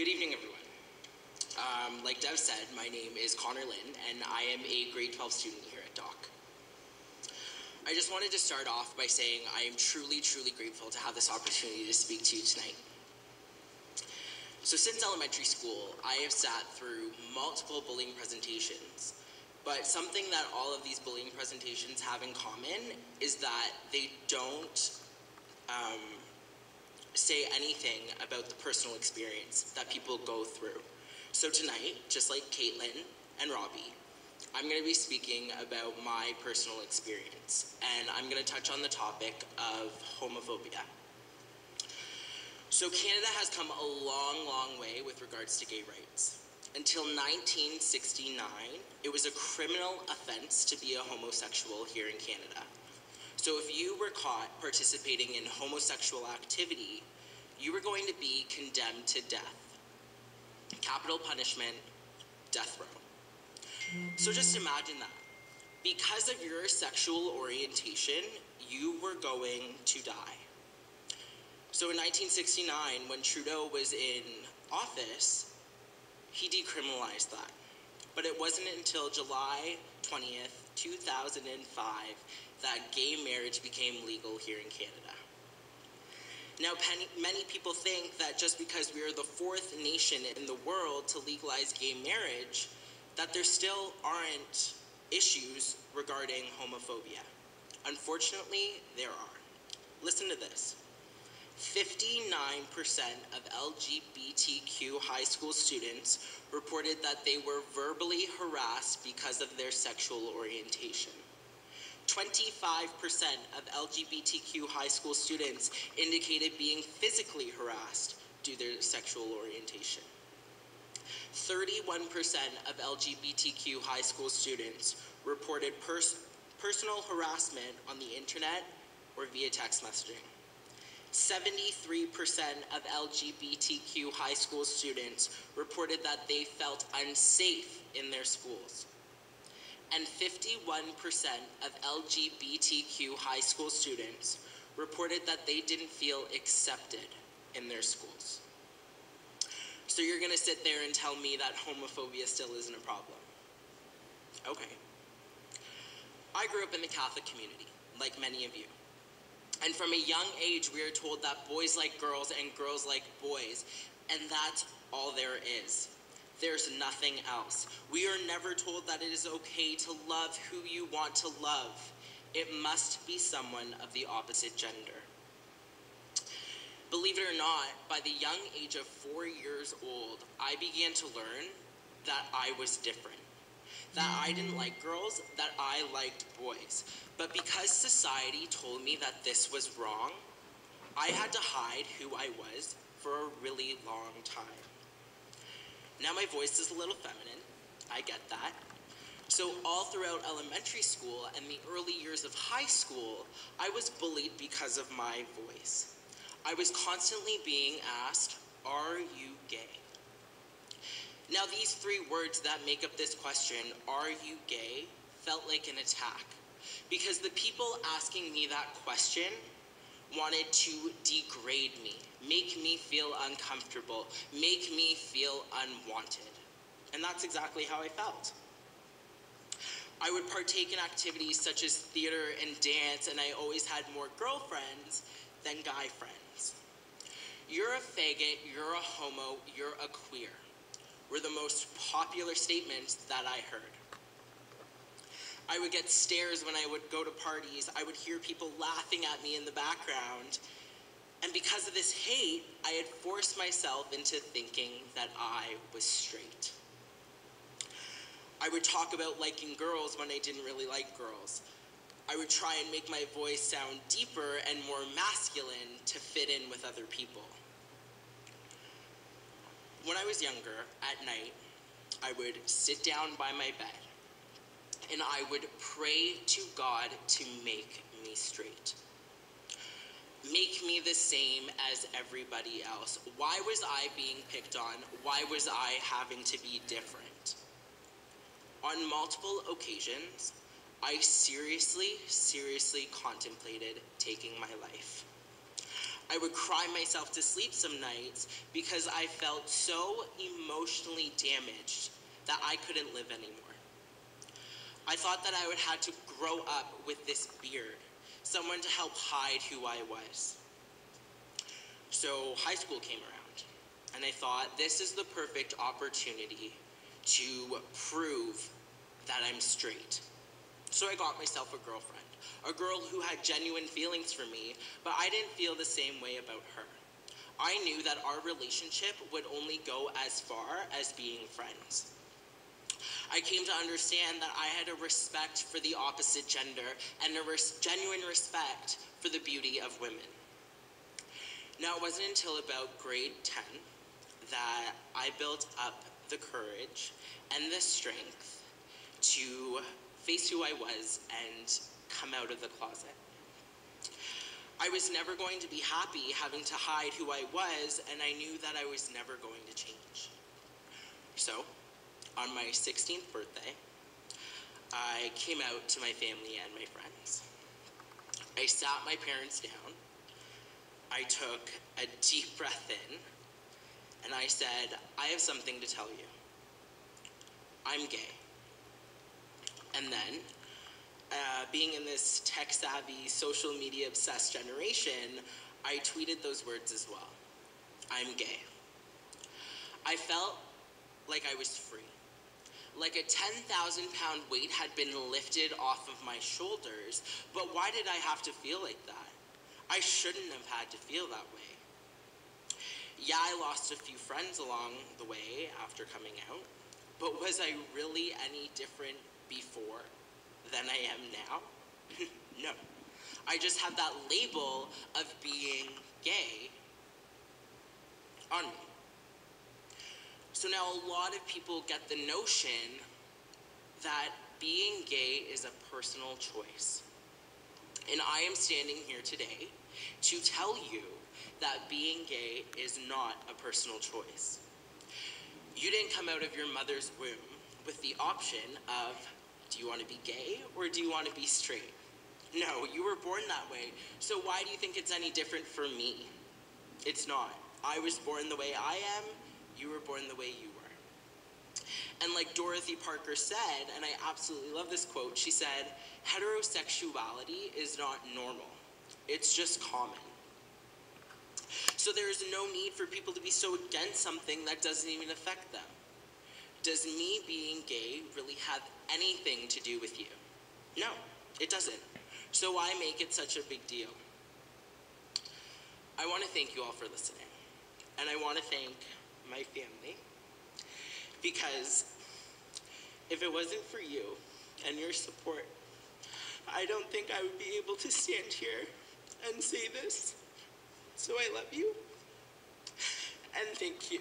Good evening, everyone. Like Dev said, my name is Connor Lynn, and I am a grade 12 student here at Dock. I just wanted to start off by saying I am truly, truly grateful to have this opportunity to speak to you tonight. So since elementary school, I have sat through multiple bullying presentations, but something that all of these bullying presentations have in common is that they don't say anything about the personal experience that people go through. So tonight, just like Caitlin and Robbie, I'm going to be speaking about my personal experience, and I'm going to touch on the topic of homophobia. So Canada has come a long, long way with regards to gay rights. Until 1969, it was a criminal offense to be a homosexual here in Canada. So if you were caught participating in homosexual activity, you were going to be condemned to death. Capital punishment, death row. So just imagine that. Because of your sexual orientation, you were going to die. So in 1969, when Trudeau was in office, he decriminalized that. But it wasn't until July 20th, 2005, that gay marriage became legal here in Canada. Now, many people think that just because we are the fourth nation in the world to legalize gay marriage, that there still aren't issues regarding homophobia. Unfortunately, there are. Listen to this. 59% of LGBTQ high school students reported that they were verbally harassed because of their sexual orientation. 25% of LGBTQ high school students indicated being physically harassed due to their sexual orientation. 31% of LGBTQ high school students reported personal harassment on the internet or via text messaging. 73% of LGBTQ high school students reported that they felt unsafe in their schools. And 51% of LGBTQ high school students reported that they didn't feel accepted in their schools. So you're gonna sit there and tell me that homophobia still isn't a problem? Okay. I grew up in the Catholic community, like many of you. And from a young age, we are told that boys like girls and girls like boys, and that's all there is. There's nothing else. We are never told that it is okay to love who you want to love. It must be someone of the opposite gender. Believe it or not, by the young age of 4 years old, I began to learn that I was different. That I didn't like girls, that I liked boys. But because society told me that this was wrong, I had to hide who I was for a really long time. Now my voice is a little feminine, I get that. So all throughout elementary school and the early years of high school, I was bullied because of my voice. I was constantly being asked, "Are you gay?" Now these three words that make up this question, "Are you gay?" felt like an attack. Because the people asking me that question wanted to degrade me, make me feel uncomfortable, make me feel unwanted. And that's exactly how I felt. I would partake in activities such as theater and dance, and I always had more girlfriends than guy friends. "You're a faggot, you're a homo, you're a queer," were the most popular statements that I heard. I would get stares when I would go to parties. I would hear people laughing at me in the background. And because of this hate, I had forced myself into thinking that I was straight. I would talk about liking girls when I didn't really like girls. I would try and make my voice sound deeper and more masculine to fit in with other people. When I was younger, at night, I would sit down by my bed and I would pray to God to make me straight. Make me the same as everybody else. Why was I being picked on? Why was I having to be different? On multiple occasions, I seriously contemplated taking my life. I would cry myself to sleep some nights because I felt so emotionally damaged that I couldn't live anymore. I thought that I would have to grow up with this beard, someone to help hide who I was. So high school came around, and I thought this is the perfect opportunity to prove that I'm straight. So I got myself a girlfriend, a girl who had genuine feelings for me, but I didn't feel the same way about her. I knew that our relationship would only go as far as being friends. I came to understand that I had a respect for the opposite gender and a genuine respect for the beauty of women. Now, it wasn't until about grade 10 that I built up the courage and the strength to face who I was and come out of the closet. I was never going to be happy having to hide who I was, and I knew that I was never going to change. So, on my 16th birthday, I came out to my family and my friends. I sat my parents down, I took a deep breath in, and I said, I have something to tell you. I'm gay. And then, being in this tech-savvy, social media-obsessed generation, I tweeted those words as well. I'm gay. I felt like I was free. Like a 10,000-pound weight had been lifted off of my shoulders, but why did I have to feel like that? I shouldn't have had to feel that way. Yeah, I lost a few friends along the way after coming out, but was I really any different before than I am now? No. I just had that label of being gay on me. So now a lot of people get the notion that being gay is a personal choice. And I am standing here today to tell you that being gay is not a personal choice. You didn't come out of your mother's womb with the option of, do you want to be gay or do you want to be straight? No, you were born that way. So why do you think it's any different for me? It's not. I was born the way I am, you were born the way you were. And like Dorothy Parker said, and I absolutely love this quote, she said, heterosexuality is not normal. It's just common. So there is no need for people to be so against something that doesn't even affect them. Does me being gay really have anything to do with you? No, it doesn't. So why make it such a big deal? I want to thank you all for listening. And I want to thank my family, because if it wasn't for you and your support, I don't think I would be able to stand here and say this. So I love you, and thank you.